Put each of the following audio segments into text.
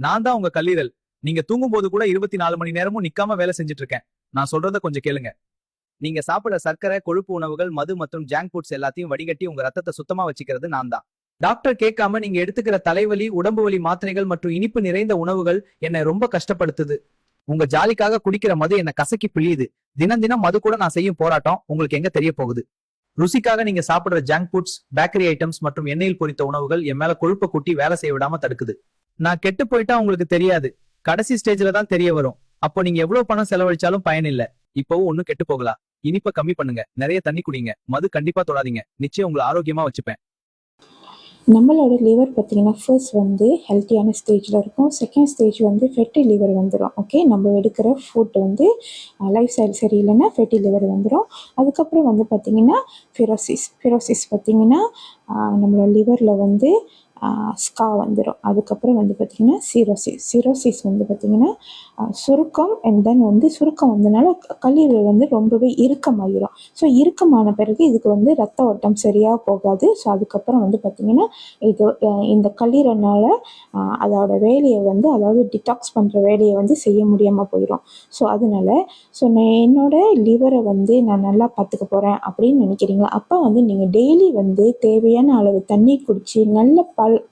நான் தான் உங்க கல்லீரல். நீங்க தூங்கும் போது கூட 24 மணி நேரமும் நிக்காம வேலை செஞ்சுட்டு இருக்கேன். நான் சொல்றத கொஞ்சம் கேளுங்க. நீங்க சாப்பிட சர்க்கரை, கொழுப்பு உணவுகள், மது மற்றும் ஜங்க் ஃபுட்ஸ் எல்லாத்தையும் வடிகட்டி உங்க ரத்தத்தை சுத்தமா வச்சுக்கிறது நான் தான். டாக்டர் கேட்காம நீங்க எடுத்துக்கிற தலைவலி, உடம்பு வலி மாத்திரைகள் மற்றும் இனிப்பு நிறைந்த உணவுகள் என்னை ரொம்ப கஷ்டப்படுத்துது. உங்க ஜாலிக்காக குடிக்கிற மது என்ன கசக்கி பிழியுது. தினம் தினம் மது கூட நான் செய்யும் போராட்டம் உங்களுக்கு எங்க தெரிய போகுது? ருசிக்காக நீங்க சாப்பிடுற ஜங்க் ஃபுட்ஸ், பேக்கரி ஐட்டம்ஸ் மற்றும் எண்ணெயில் பொரித்த உணவுகள் என் மேல கொழுப்பை கூட்டி வேலை செய்ய விடாம தடுக்குது. நான் கெட்டு போயிட்டா உங்களுக்கு தெரியாது. கடைசி ஸ்டேஜ்ல தான் தெரிய வரும். அப்போ நீங்க எவ்வளவு பணம் செலவழிச்சாலும் பயன் இல்ல. இப்பவும் ஒண்ணும் கெட்டு போகலாம். இனிப்ப கம்மி பண்ணுங்க, நிறைய தண்ணி குடிங்க, மது கண்டிப்பா தொடாதீங்க. நிச்சயம் உங்களை ஆரோக்கியமா வச்சுப்பேன். நம்மளோட லிவர் பார்த்தீங்கன்னா ஃபர்ஸ்ட் வந்து ஹெல்த்தியான ஸ்டேஜில் இருக்கும். செகண்ட் ஸ்டேஜ் வந்து ஃபெட்டி லிவர் வந்துடும். ஓகே, நம்ம எடுக்கிற ஃபுட் வந்து லைஃப் ஸ்டைல் சரியில்லைன்னா ஃபெட்டி லிவர் வந்துடும். அதுக்கப்புறம் வந்து பார்த்திங்கன்னா ஃபிரோசிஸ் பார்த்திங்கன்னா நம்மளோட லிவரில் வந்து ஸ்கா வந்துடும். அதுக்கப்புறம் வந்து பார்த்திங்கன்னா சிரோசிஸ் வந்து பார்த்திங்கன்னா சுருக்கம் அண்ட் தென் வந்து சுருக்கம் வந்தனால கல்லீரல் வந்து ரொம்பவே இறுக்கமாகிடும். ஸோ இறுக்கமான பிறகு இதுக்கு வந்து ரத்த ஓட்டம் சரியாக போகாது. ஸோ அதுக்கப்புறம் வந்து பார்த்திங்கன்னா இது இந்த கல்லீரல்னால் அதோட வேலையை வந்து அதாவது டிடாக்ஸ் பண்ணுற வேலையை வந்து செய்ய முடியாமல் போயிடும். ஸோ அதனால நான் என்னோட லிவரை வந்து நான் நல்லா பார்த்துக்க போகிறேன் அப்படின்னு நினைக்கிறீங்களா, அப்போ வந்து நீங்கள் டெய்லி வந்து தேவையான அளவு தண்ணி குடித்து நல்ல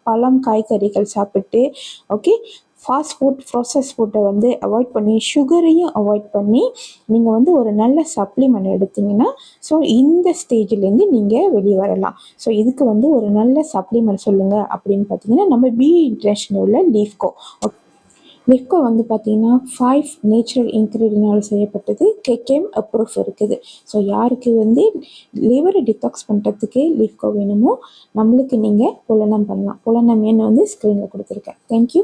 பழம் காய்கறிகள் சாப்பிட்டு, ஓகே, ஃபாஸ்ட் ஃபுட் ப்ராசஸ் ஃபுட்டை வந்து அவாய்ட் பண்ணி சுகரையும் அவாய்ட் பண்ணி நீங்கள் வந்து ஒரு நல்ல சப்ளிமெண்ட் எடுத்தீங்கன்னா ஸோ இந்த ஸ்டேஜ்லேருந்து நீங்கள் வெளியே வரலாம். ஸோ இதுக்கு வந்து ஒரு நல்ல சப்ளிமெண்ட் சொல்லுங்கள் அப்படின்னு பார்த்தீங்கன்னா நம்ம பி இன்டர்நேஷனல் உள்ள லிஃப்கோ வந்து பார்த்தீங்கன்னா 5 நேச்சுரல் இன்க்ரீடியனால் செய்யப்பட்டது. கேகேஎம் அப்ரூவ் இருக்குது. ஸோ யாருக்கு வந்து லிவரை டிடாக்ஸ் பண்ணுறதுக்கு லிஃப்கோ வேணுமோ நம்மளுக்கு நீங்கள் புலனம் பண்ணலாம். புலனம் எண் வந்து ஸ்க்ரீனில் கொடுத்துருக்கேன். தேங்க்யூ.